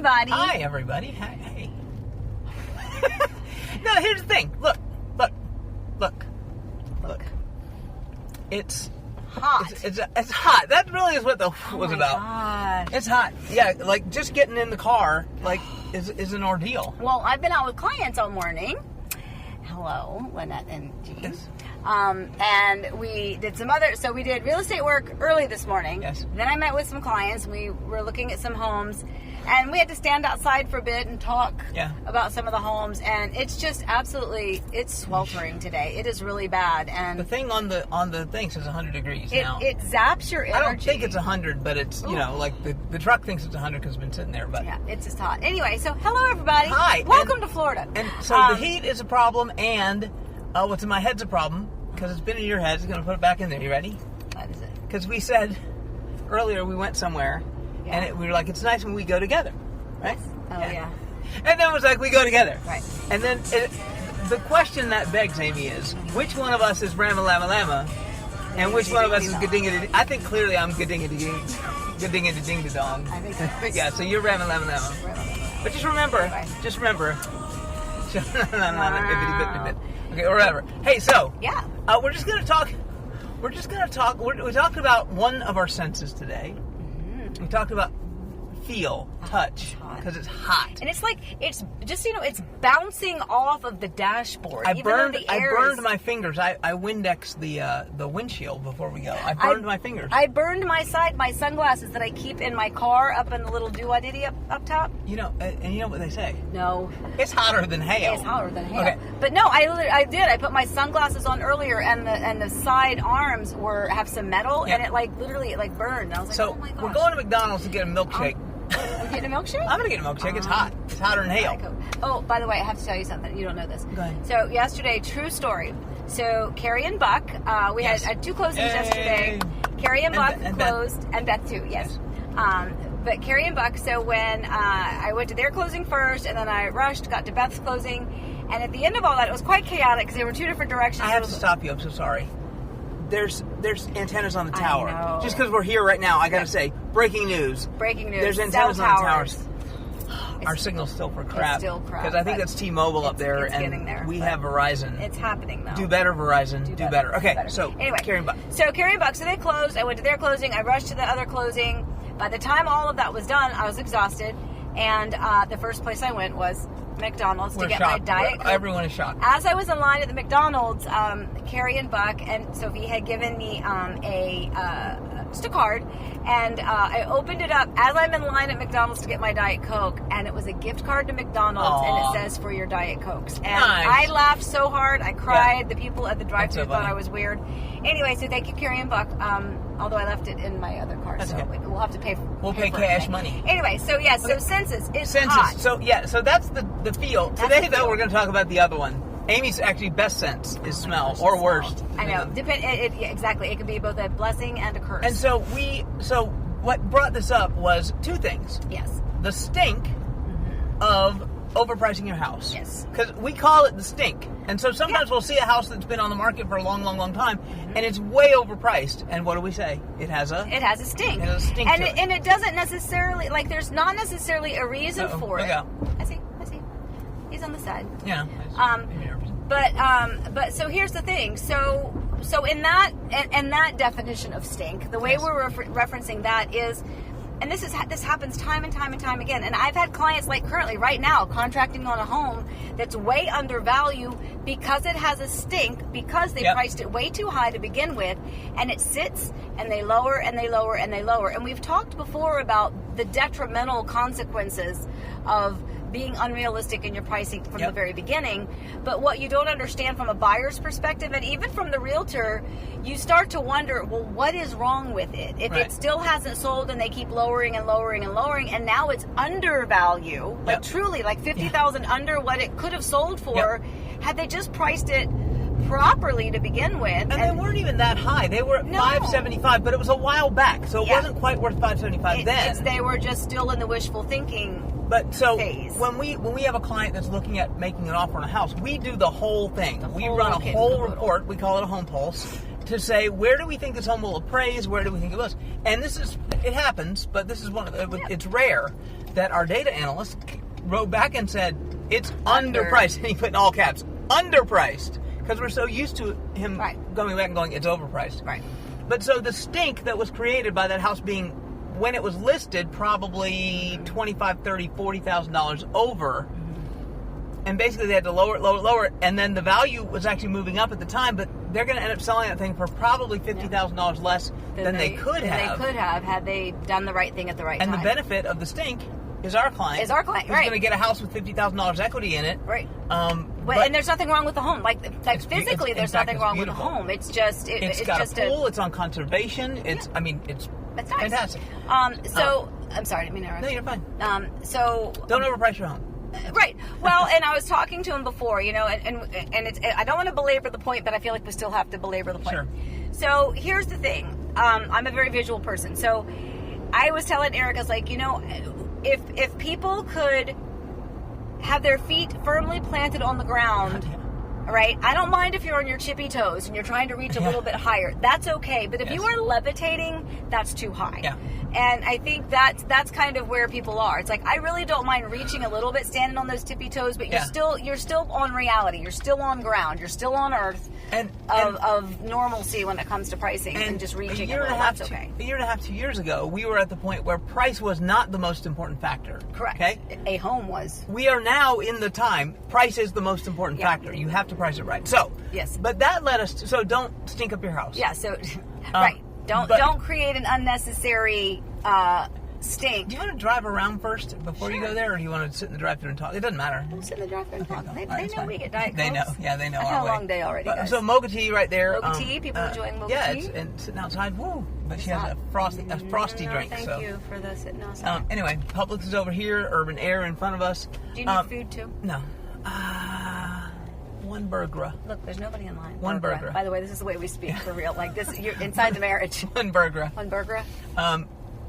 everybody. Hi, everybody. Hey. No, here's the thing. Look. It's hot. It's hot. That really is what the was about. Gosh. It's hot. Yeah, like just getting in the car, like, is an ordeal. Well, I've been out with clients all morning. Hello, Lynette and Jean. Yes. And we did so we did real estate work early this morning. Yes. Then I met with some clients. We were looking at some homes, and we had to stand outside for a bit and talk about some of the homes. And it's just it's sweltering today. It is really bad. And the thing on the thing says 100 degrees now. It zaps your energy. I don't think it's 100, but it's, like the truck thinks it's 100 because it's been sitting there. But yeah, it's just hot. Anyway, so hello everybody. Hi. Welcome to Florida. And so the heat is a problem, and what's in my head's a problem because it's been in your head. It's going to put it back in there. You ready? What is it? Because we said earlier we went somewhere, and we were like, it's nice when we go together, right? Oh yeah. And then it was like, we go together. Right. And then the question that begs, Amy, is which one of us is Rama Lama Lama, and which one of us is Gadinga? I think clearly I'm Gadinga Ding Dong. I think so. Yeah, so you're Rama Lama Lama. But just remember. Okay, or whatever. Hey, so we're just gonna talk. We talked about one of our senses today. Mm-hmm. We talked about feel, touch, because it's hot, and it's like it's just it's bouncing off of the dashboard. I burned my fingers. I Windexed the windshield before we go. I burned my fingers. I burned my sunglasses that I keep in my car up in the little do-a-diddy up top. And you know what they say? No, it's hotter than hail. It's hotter than hail. Okay. But no, I did. I put my sunglasses on earlier, and the side arms have some metal, and it literally burned. And I was like, so oh my gosh. We're going to McDonald's to get a milkshake. We're getting a milkshake? I'm going to get a milkshake. It's hot. It's hotter than hail. Oh, by the way, I have to tell you something. You don't know this. Go ahead. So yesterday, true story. So Carrie and Buck, we had 2 closings yesterday. Carrie and Buck closed, and Beth too. Yes. But Carrie and Buck. So when I went to their closing first, and then I rushed, got to Beth's closing, and at the end of all that, it was quite chaotic because they were 2 different directions. I have to stop you. I'm so sorry. There's antennas on the tower. I know. Just because we're here right now, I got to say, breaking news. There's antennas on the towers. Our signal's still for crap. It's still crap. Because I think that's T-Mobile up there, and we have Verizon. It's happening though. Do better, Verizon. Do better. Okay, so anyway, Carrie and Buck. So Carrie and Buck, so they closed. I went to their closing. I rushed to the other closing. By the time all of that was done, I was exhausted. And the first place I went was McDonald's to get my Diet Coke. Everyone is shocked. As I was in line at the McDonald's, Carrie and Buck and Sophie had given me just a card, and I opened it up as I'm in line at McDonald's to get my Diet Coke, and it was a gift card to McDonald's, and it says for your Diet Cokes. And I laughed so hard, I cried. Yeah. The people at the drive-thru thought I was weird. Anyway, so thank you, Carrie and Buck. Although I left it in my other car, so we'll have to pay. We'll pay cash money. Anyway, so so senses. It's hot. So that's the feel. Today, though, we're going to talk about the other one. Amy's actually best sense is smell, or worst. I know. Exactly. It can be both a blessing and a curse. And so what brought this up was 2 things. Yes. The stink of overpricing your house. Yes. Because we call it the stink. And so sometimes we'll see a house that's been on the market for a long, long, long time, and it's way overpriced. And what do we say? It has a stink. It has a stink and it doesn't necessarily, there's not necessarily a reason for it. I see. He's on the side. Yeah. But so here's the thing. So in that definition of stink, the way we're referencing that is, and this happens time and time and time again. And I've had clients currently right now contracting on a home that's way undervalued because it has a stink, because they priced it way too high to begin with, and it sits and they lower and they lower and they lower. And we've talked before about the detrimental consequences of being unrealistic in your pricing from the very beginning. But what you don't understand from a buyer's perspective, and even from the realtor, you start to wonder, well, what is wrong with it? If it still hasn't sold and they keep lowering and lowering and lowering, and now it's undervalue, truly $50,000 under what it could have sold for, had they just priced it properly to begin with. And they weren't even that high. They were at $575, but it was a while back, so it wasn't quite worth $575 then. They were just still in the wishful thinking phase. when we have a client that's looking at making an offer on a house, we do the whole thing. We run a whole report. We call it a home pulse, to say, where do we think this home will appraise? Where do we think it was? And it happens, but this is it's rare that our data analyst wrote back and said, it's underpriced. And he put in all caps, underpriced. Because we're so used to him going back and going, it's overpriced. Right. But so the stink that was created by that house being, when it was listed, probably $25,000, $30,000, $40,000 over. And basically they had to lower it. And then the value was actually moving up at the time, but they're going to end up selling that thing for probably $50,000 less than they could have. They could have had they done the right thing at the right time. And the benefit of the stink is our client. Who's going to get a house with $50,000 equity in it. Right. And there's nothing wrong with the home. Like physically, there's nothing wrong with the home. It's just it's got just a pool. It's on conservation. It's it's nice. fantastic. I'm sorry, I didn't mean to interrupt. No, you're fine. So don't overprice your home. Right. Well, and I was talking to him before, and it's, I don't want to belabor the point, but I feel like we still have to belabor the point. Sure. So here's the thing. I'm a very visual person. So I was telling Eric, I was like, if people could have their feet firmly planted on the ground, right? I don't mind if you're on your chippy toes and you're trying to reach a little bit higher. That's okay. But if you are levitating, that's too high. Yeah. And I think that's kind of where people are. It's like, I really don't mind reaching a little bit, standing on those tippy toes, but you're still on reality. You're still on ground. You're still on earth of normalcy when it comes to pricing and just reaching a little. That's okay. A year and a half, 2 years ago, we were at the point where price was not the most important factor. Correct. Okay? A home was. We are now in the time, price is the most important factor. You have to price it right. So, yes. But that led us to, so don't stink up your house. Yeah, so, right. Don't create an unnecessary stink. Do you want to drive around first before you go there, or do you want to sit in the drive-thru and talk? It doesn't matter. We'll sit in the drive-thru and talk. They know we get Diet Cokes. They know. Yeah, they know I've our had way. a long day already, guys. So mocha tea right there. Mocha tea, people enjoying mocha tea. Yeah, and sitting outside. Woo! But she has a frosty drink. Thank you for the sitting outside. Anyway, Publix is over here. Urban Air in front of us. Do you need food too? No. One burger. Look, there's nobody in line. One burger. By the way, this is the way we speak for real. Like this, you're inside the marriage. One burger. One burger.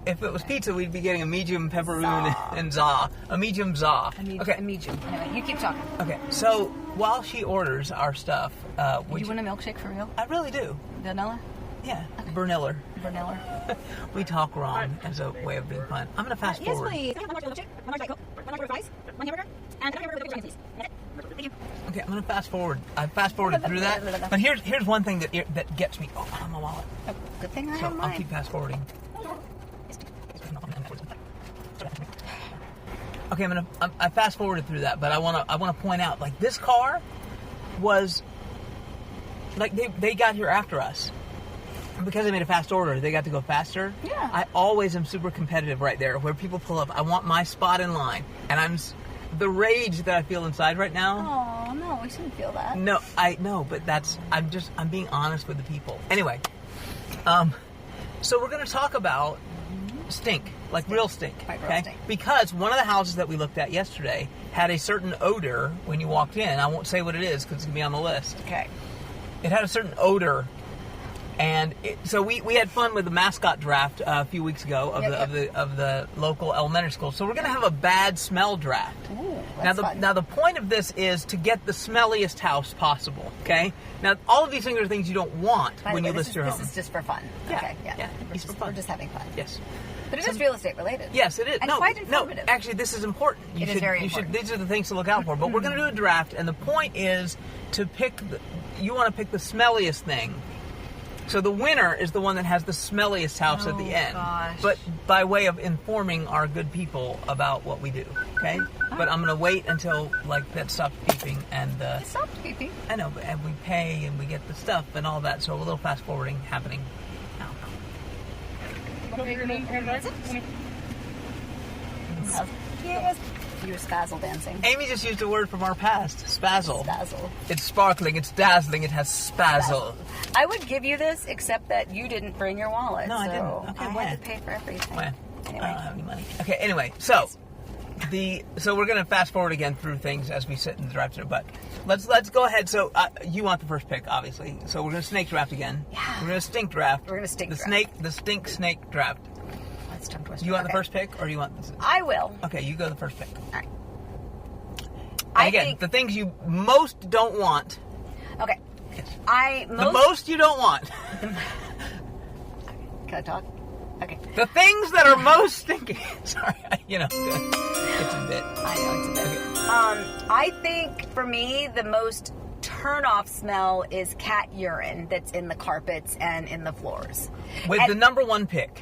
If it was pizza, we'd be getting a medium pepperoni and za. A medium za. Okay. A medium. Anyway, you keep talking. Okay, so while she orders our stuff, do you want a milkshake for real? I really do. Vanilla? Yeah. Okay. Vanilla. We talk wrong as a way of being fun. I'm going to fast forward. Yes, please. One large milkshake, one large Diet Coke, one large fries, one hamburger, and another hamburger with a big chicken, please. Thank you. Okay, I'm going to fast forward. I fast forwarded through that. But here's one thing that gets me. Oh, I'm a wallet. Oh, good thing I so have mine. I'll keep fast forwarding. Okay, I fast forwarded through that, but I want to point out, like, this car was like they got here after us. Because I made a fast order, they got to go faster. Yeah. I always am super competitive right there. Where people pull up, I want my spot in line. And the rage that I feel inside right now. Oh, no, we shouldn't feel that. No, I know, but I'm being honest with the people. Anyway, so we're going to talk about stink, like real stink. Right, real stink. Because one of the houses that we looked at yesterday had a certain odor when you walked in. I won't say what it is because it's going to be on the list. Okay. It had a certain odor. And so we had fun with the mascot draft a few weeks ago of the local elementary school. So we're going to have a bad smell draft. Ooh, now the point of this is to get the smelliest house possible. Okay. Now all of these things are things you don't want when you list your home. This is just for fun. Yeah. Okay. Yeah. We're just having fun. Yes. But it is real estate related. Yes, it is. And quite informative. No, actually, this is important. It is very important. These are the things to look out for. But we're going to do a draft, and the point is to you want to pick the smelliest thing. So the winner is the one that has the smelliest house at the end. Gosh. But by way of informing our good people about what we do, okay? But I'm going to wait until, like, that stops beeping and... It stopped beeping. I know, and we pay and we get the stuff and all that, so a little fast-forwarding happening now. You were spazzle dancing. Amy just used a word from our past, spazzle. Spazzle. It's sparkling, it's dazzling, it has spazzle. I would give you this, except that you didn't bring your wallet. No, I didn't. Okay, I had to pay for everything. When? Anyway. I don't have any money. Okay, anyway, so we're going to fast forward again through things as we sit in the drive-thru, but let's go ahead. So you want the first pick, obviously. So we're going to snake draft again. Yeah. We're going to stink draft. We're going to stink draft. The stink snake draft. That's tongue twister. You want the first pick, or do you want this? I will. Okay, you go the first pick. All right. And again, the things you most don't want. Okay. Yes. The most you don't want. Can I talk? Okay. The things that are most stinky. Sorry, it's a bit. I know it's a bit. Okay. I think for me the most turn-off smell is cat urine that's in the carpets and in the floors. With the number one pick,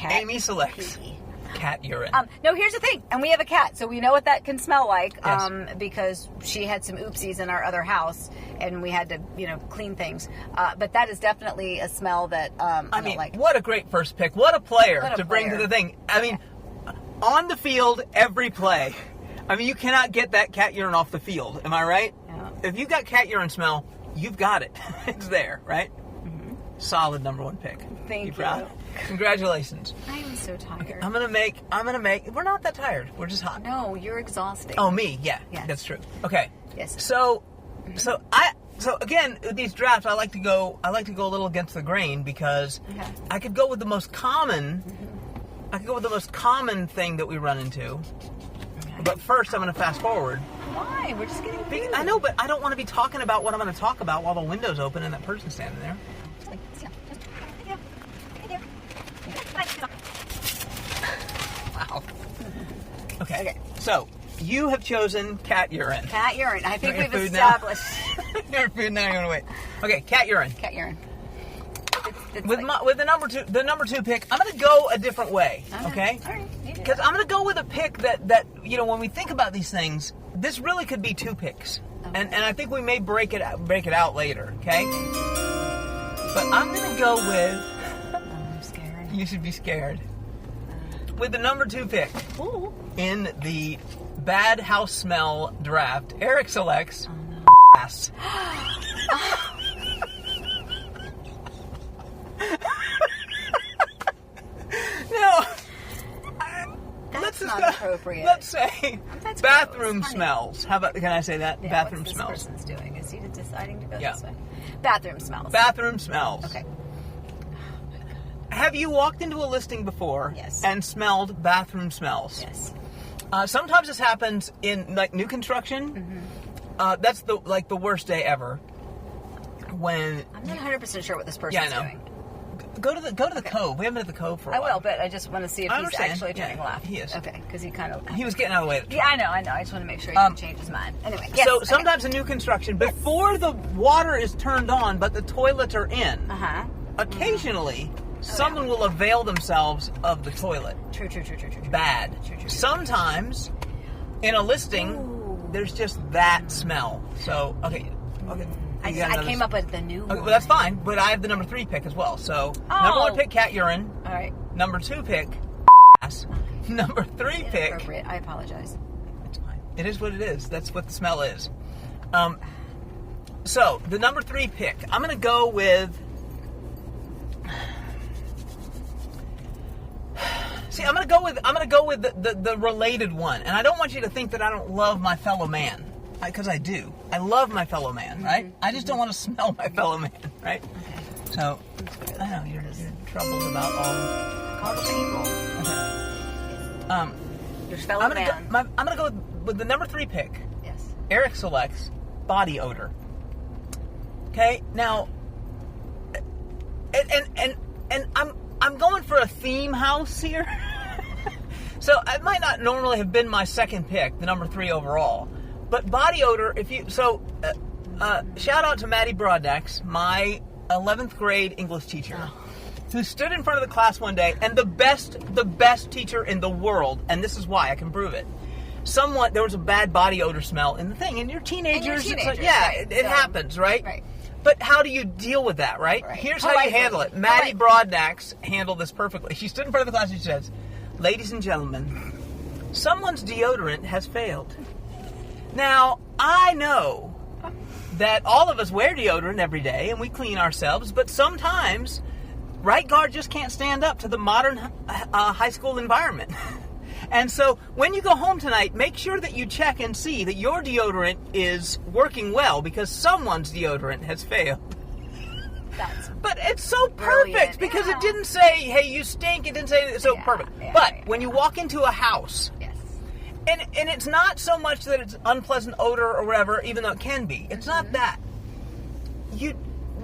Amy selects pee. Cat urine. No, here's the thing, and we have a cat, so we know what that can smell like. Yes. Because she had some oopsies in our other house, and we had to, clean things. But that is definitely a smell that I don't like. What a great first pick! What a player What a bring to player. the thing. I mean, on the field, every play. I mean, you cannot get that cat urine off the field. Am I right? Yeah. If you've got cat urine smell, you've got it. It's there, right? Mm-hmm. Solid number one pick. Thank you. Proud? Congratulations. I am so tired. I'm gonna make. We're not that tired. We're just hot. No, you're exhausting. Oh, me? Yeah. Yes. That's true. Okay. Yes. So again, with these drafts, I like to go a little against the grain because I could go with the most common. I could go with the most common thing that we run into. Okay. But first, I'm going to fast forward. Why? We're just getting food. I know, but I don't want to be talking about what I'm going to talk about while the window's open and that person's standing there. Wow. Okay. So, you have chosen cat urine. Cat urine. I think we've food established. Your food now. You're going to wait. Okay, cat urine. Cat urine. It's with the number two pick, I'm going to go a different way. Okay. All right. Because I'm going to go with a pick that when we think about these things, this really could be two picks, okay. and I think we may break it out later. Okay. But I'm going to go with. I'm scared. You should be scared. With the number two pick in the bad house smell draft, Eric selects ass. That's not appropriate. Let's say That's bathroom gross. smells. How about? Can I say that? Yeah, bathroom what's smells. This person's doing? Is he deciding to go this way? Bathroom smells. Bathroom smells. Okay. Have you walked into a listing before? Yes. And smelled bathroom smells? Yes. Sometimes this happens in new construction. Mm-hmm. That's the worst day ever. When I'm not 100% sure what this person's doing. Go to the Cove. We haven't been at the Cove for a while. I will, but I just want to see if he's actually turning left. He is. Okay, because he was getting out of the way. Yeah, I know. I just want to make sure he didn't change his mind. Anyway, yes. So sometimes in new construction, before the water is turned on, but the toilets are in, occasionally someone will avail themselves of the toilet. True. Bad. True. Sometimes in a listing, there's just that smell. So, okay. I came up with the new one. Okay, well, that's fine, but I have the number 3 pick as well. So, number 1 pick, cat urine. All right. Number 2 pick, ass. Number 3 pick. Inappropriate. I apologize. It's fine. It is what it is. That's what the smell is. So, the number 3 pick, I'm going to go with... See, I'm going to go with the related one. And I don't want you to think that I don't love my fellow man. Because I do. I love my fellow man, right? I just don't want to smell my fellow man, right? Okay. So, I know, you're troubled about all the people. Okay. Your fellow man. I'm going to go with the number 3 pick. Yes. Eric selects body odor. Okay? Now, and I'm going for a theme house here. So, it might not normally have been my second pick, the number 3 overall. But body odor, shout out to Maddie Broadnax, my 11th grade English teacher, who stood in front of the class one day, and the best teacher in the world, and this is why, I can prove it. There was a bad body odor smell in the thing, and you're teenagers. It's like, it happens, right? Right. But how do you deal with that, right? Here's how you handle it. Maddie Broadnax handled this perfectly. She stood in front of the class and she says, "Ladies and gentlemen, someone's deodorant has failed." Now, I know that all of us wear deodorant every day and we clean ourselves, but sometimes right guard just can't stand up to the modern high school environment. And so when you go home tonight, make sure that you check and see that your deodorant is working well because someone's deodorant has failed. But it's so perfect because it didn't say, "Hey, you stink." It didn't say it's so perfect. But when you walk into a house... And it's not so much that it's unpleasant odor or whatever, even though it can be. It's not that.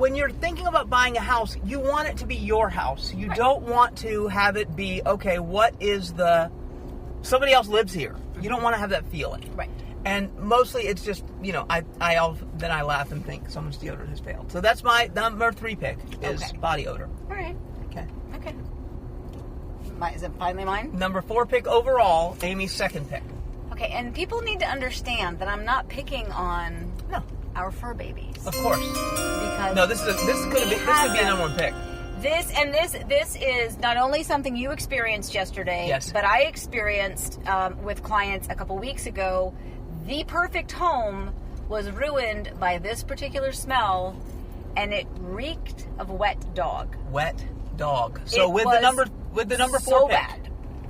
when you're thinking about buying a house, you want it to be your house. You don't want to have it be, okay, what is somebody else lives here. You don't want to have that feeling. Right. And mostly it's just, then I laugh and think someone's deodorant has failed. So that's my number 3 pick is body odor. All right. Okay. Is it finally mine? Number 4 pick overall, Amy's second pick. Okay, and people need to understand that I'm not picking on our fur babies. Of course. Because this could be a number 1 pick. This is not only something you experienced yesterday, but I experienced with clients a couple weeks ago. The perfect home was ruined by this particular smell, and it reeked of wet dog. Wet dog. So with the number 4 so pick, bad.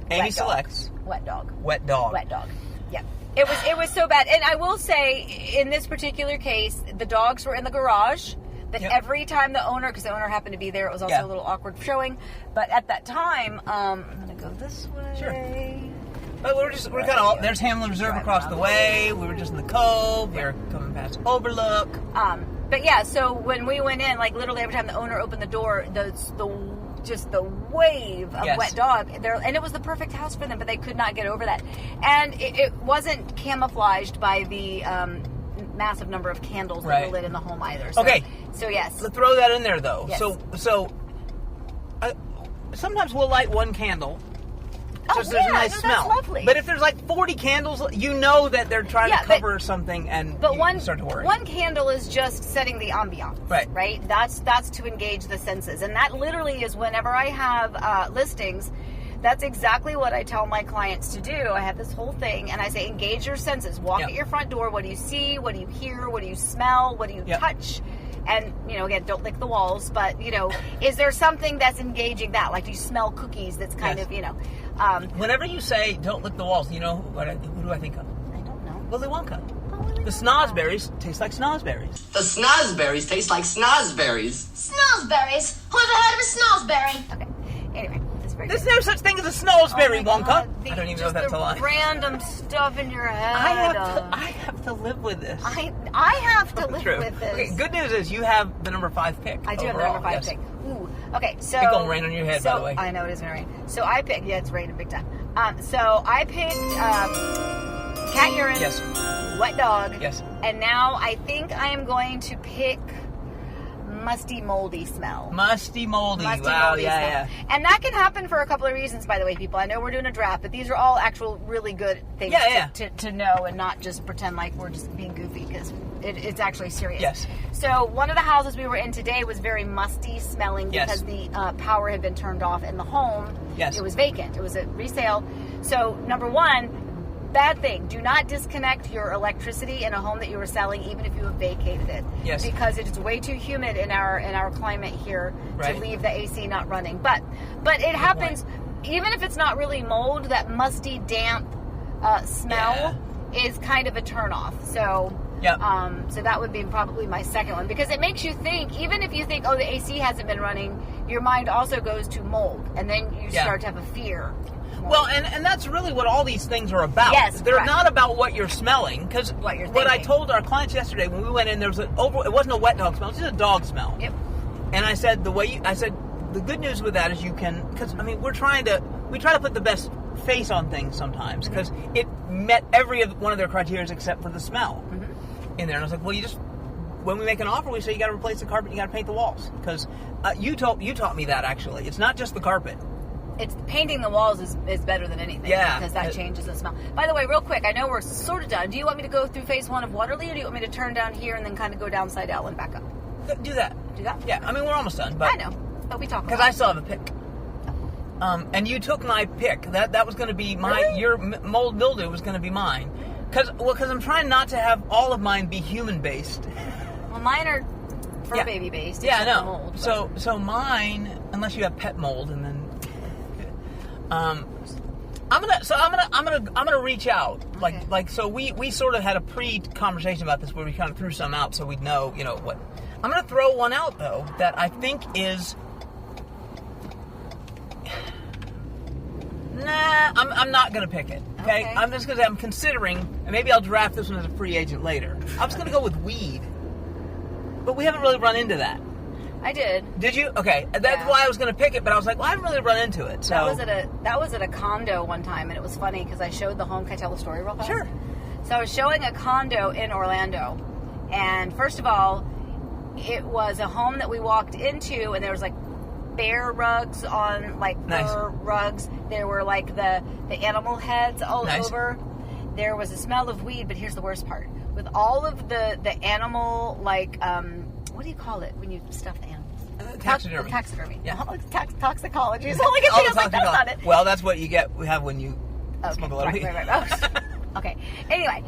Amy selects wet dog. Wet dog. Wet dog. Yeah. It was so bad. And I will say, in this particular case, the dogs were in the garage. But every time the owner, because the owner happened to be there, it was also a little awkward showing. But at that time, I'm going to go this way. Sure. But we're kind of, there's Hamlin Reserve across the way. We were just in the Cove. We were coming past Overlook. But yeah, so when we went in, like literally every time the owner opened the door, just the wave of wet dog there, and it was the perfect house for them, but they could not get over that. And it wasn't camouflaged by the massive number of candles that were lit in the home either. So yes, let's throw that in there though. Yes. So sometimes we'll light one candle. There's a nice smell. That's lovely. But if there's like 40 candles, you know that they're trying to cover something, and you start to worry. One candle is just setting the ambiance, right? That's to engage the senses, and that literally is whenever I have listings. That's exactly what I tell my clients to do. I have this whole thing, and I say, engage your senses. Walk at your front door. What do you see? What do you hear? What do you smell? What do you touch? And, again, don't lick the walls, but, is there something that's engaging that? Like, do you smell cookies that's kind of, Whenever you say, don't lick the walls, who do I think of? I don't know. Willy Wonka. The snozberries taste like snozberries. The snozberries taste like snozberries. Snozberries? Who ever heard of a snozberry? Okay. Anyway, that's very There's good. no such thing as a snozberry, Wonka. God, I don't even know if that's a lie. Random stuff in your head. I have to live with this. I have to live with this. Okay, good news is you have the number 5 pick. I do have the number 5 pick. Ooh. Okay, so it's gonna rain on your head, by the way. I know it is gonna rain. So I picked. Yeah, it's raining big time. So I picked cat urine. Yes. Wet dog. Yes. And now I think I am going to pick musty, moldy smell. Musty, moldy. Musty, wow, moldy smell. yeah. And that can happen for a couple of reasons, by the way, people. I know we're doing a draft, but these are all actual really good things to know and not just pretend like we're just being goofy, because it's actually serious. Yes. So one of the houses we were in today was very musty smelling because the power had been turned off in the home. Yes. It was vacant. It was a resale. So number one, bad thing, do not disconnect your electricity in a home that you are selling, even if you have vacated it. Yes. Because it is way too humid in our climate here to leave the AC not running. But it happens, even if it's not really mold, that musty, damp smell is kind of a turnoff. So so that would be probably my second one, because it makes you think, even if you think, oh, the AC hasn't been running, your mind also goes to mold, and then you start to have a fear. Well, and that's really what all these things are about. Yes, they're not about what you're smelling, because what I told our clients yesterday when we went in, there was it wasn't a wet dog smell, it was just a dog smell. Yep. And I said the good news with that is you can, because we try to put the best face on things sometimes, because it met every one of their criteria except for the smell in there. And I was like, well, when we make an offer, we say you got to replace the carpet, you got to paint the walls, because you taught me that actually. It's not just the carpet. It's painting the walls is better than anything. Yeah. Because that changes the smell. By the way, real quick, I know we're sort of done. Do you want me to go through phase 1 of Waterley, or do you want me to turn down here and then kind of go down Sidell and back up? Do that. Do that? Yeah. We're almost done. But I know. But we talk about it. Because I still have a pick. And you took my pick. That was going to be your mold mildew was going to be mine. Because I'm trying not to have all of mine be human-based. Well, mine are fur baby based. Yeah, I know. Mold, so mine, unless you have pet mold, and then I'm gonna reach out. So we sort of had a pre-conversation about this where we kind of threw some out so we'd know what. I'm gonna throw one out though that I think is. Nah, I'm not gonna pick it. Okay? I'm just gonna say I'm considering, and maybe I'll draft this one as a free agent later. I'm just gonna go with weed. But we haven't really run into that. I did. Did you? Okay, that's why I was going to pick it, but I was like, well, I haven't really run into it. So that was at a condo one time, and it was funny because I showed the home. Can I tell the story real fast? Sure. So I was showing a condo in Orlando, and first of all, it was a home that we walked into, and there was like bear rugs on fur rugs. There were like the animal heads all over. There was a smell of weed, but here's the worst part: with all of the animal what do you call it when you stuff the animals? Taxidermy. Taxidermy. Yeah. Toxicology. So that's not it. Well, that's what you have when you smoke a lot of weed. Right. Okay. Anyway,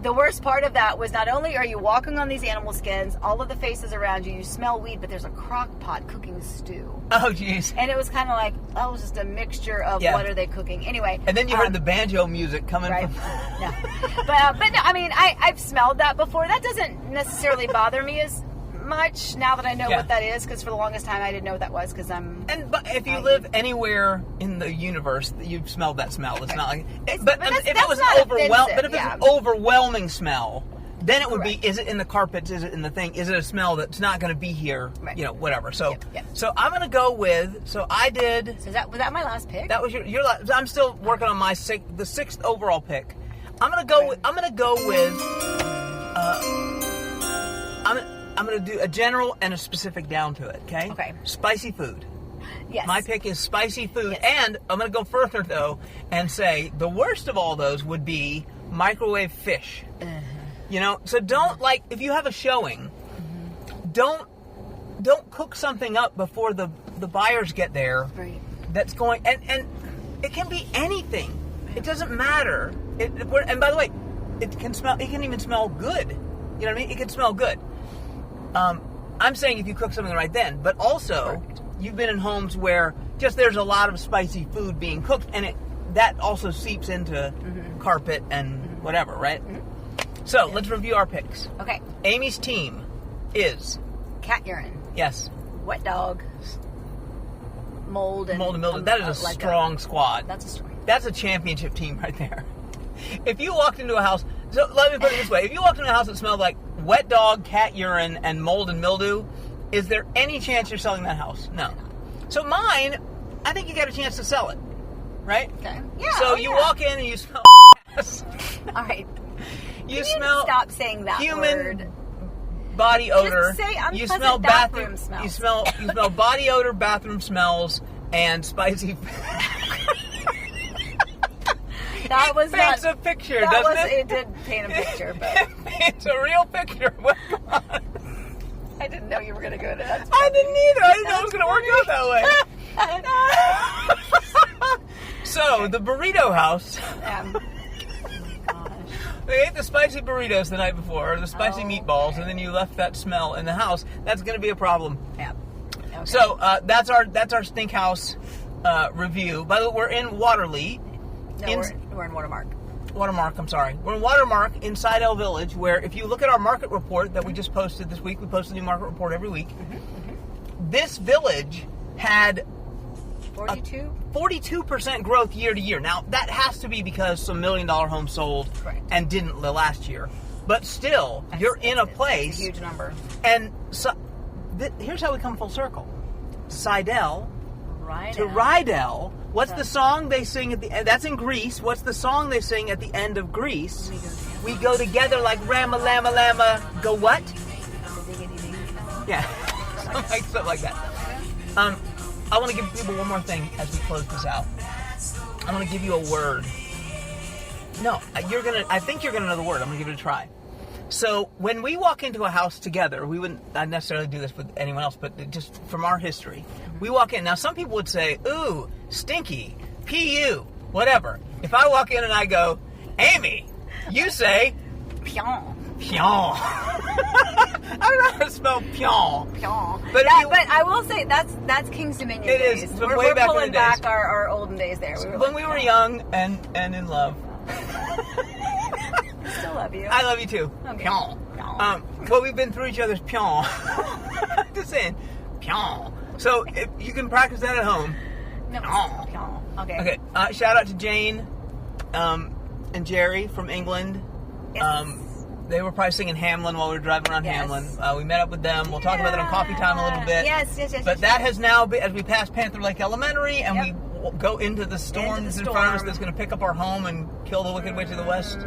the worst part of that was not only are you walking on these animal skins, all of the faces around you, you smell weed, but there's a crock pot cooking stew. Oh, jeez. And it was kind of like, that was just a mixture of what are they cooking. Anyway. And then you heard the banjo music coming from... No. But no, I mean, I've smelled that before. That doesn't necessarily bother me as much now that I know what that is, because for the longest time I didn't know what that was because But if you live anywhere in the universe, you've smelled that smell. It's not like... if it was an overwhelming smell, then it would be, is it in the carpets, is it in the thing, is it a smell that's not going to be here, whatever. So so I'm going to go with, I did... So was that my last pick? That was your last... I'm still working on the sixth overall pick. I'm going to go with... I'm going to do a general and a specific down to it, okay? Okay. Spicy food. Yes. My pick is spicy food, and I'm going to go further, though, and say the worst of all those would be microwave fish. So don't, if you have a showing, don't cook something up before the buyers get there. Right. That's going, and it can be anything. It doesn't matter. And by the way, it can even smell good. You know what I mean? It can smell good. I'm saying if you cook something right then, but also you've been in homes where just there's a lot of spicy food being cooked, and that also seeps into carpet and whatever, right? So let's review our picks. Okay. Amy's team is cat urine. Yes. Wet dog. Mold and mildew. That is a strong squad. That's a story. That's a championship team right there. If you walked into a house, so let me put it this way: if you walked into a house that smelled like wet dog, cat urine, and mold and mildew, is there any chance you're selling that house? No. So mine, I think you got a chance to sell it, right? Okay. Yeah. So you walk in and you smell. All right. You smell. Stop saying that human word. Body odor. Just say you smell bathroom smells. You smell body odor, bathroom smells, and spicy. That was paints a picture, doesn't it? It did paint a picture, but it's a real picture. I didn't know you were going to go to that. I didn't either. I didn't know it was going to work out that way. So the burrito house. We ate the spicy burritos the night before, or the spicy meatballs, and then you left that smell in the house. That's going to be a problem. Yeah. Okay. So that's our Stink House review. By the way, we're in Waterley. No, we're in Watermark. Watermark, I'm sorry. We're in Watermark in Sidell Village, where if you look at our market report that we just posted this week, we post a new market report every week. This village had 42% growth year to year. Now, that has to be because some $1 million homes sold and didn't the last year. But still, you're in a place. It's a huge number. And so, here's how we come full circle. Sidell to Rydell. What's the song they sing at the end? That's in Greece. What's the song they sing at the end of Greece? We go together like Rama Lama Lama. Go what? Yeah. something like that. I want to give people one more thing as we close this out. I'm going to give you a word. No, I think you're going to know the word. I'm going to give it a try. So when we walk into a house together, we wouldn't necessarily do this with anyone else, but just from our history, we walk in. Now, some people would say, ooh, stinky, P-U, whatever. If I walk in and I go, Amy, you say, pion. Pion. I don't know how to spell pion. Pion. But I will say, that's King's Dominion it days. It is. We're back pulling in the days. back our olden days there. When we were young and in love. Still love you. I love you too. Okay. Pion. Well, we've been through each other's pion. Just saying, pion. So if you can practice that at home. No, pion. Okay. Okay. Shout out to Jane and Jerry from England. Yes. They were pricing in Hamlin while we were driving around Hamlin. We met up with them. We'll talk about it on Coffee Time a little bit. Yes. But that has now been, as we pass Panther Lake Elementary and we go into the storm that's in front of us that's going to pick up our home and kill the Wicked Witch of the West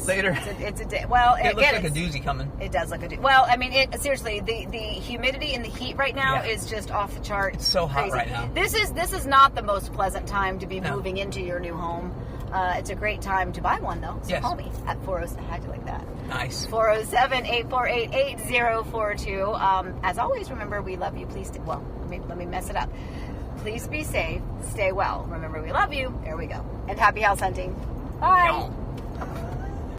later. It's a day. Well, it looks like a doozy coming. It does look a doozy. Well, I mean, seriously, the humidity and the heat right now is just off the chart. It's so hot crazy. right now. This is not the most pleasant time to be moving into your new home. It's a great time to buy one, though. So call me at 407. How'd you like that? Nice. 407-848-8042. As always, remember, we love you. Please, let me mess it up. Please be safe. Stay well. Remember, we love you. There we go. And happy house hunting. Bye.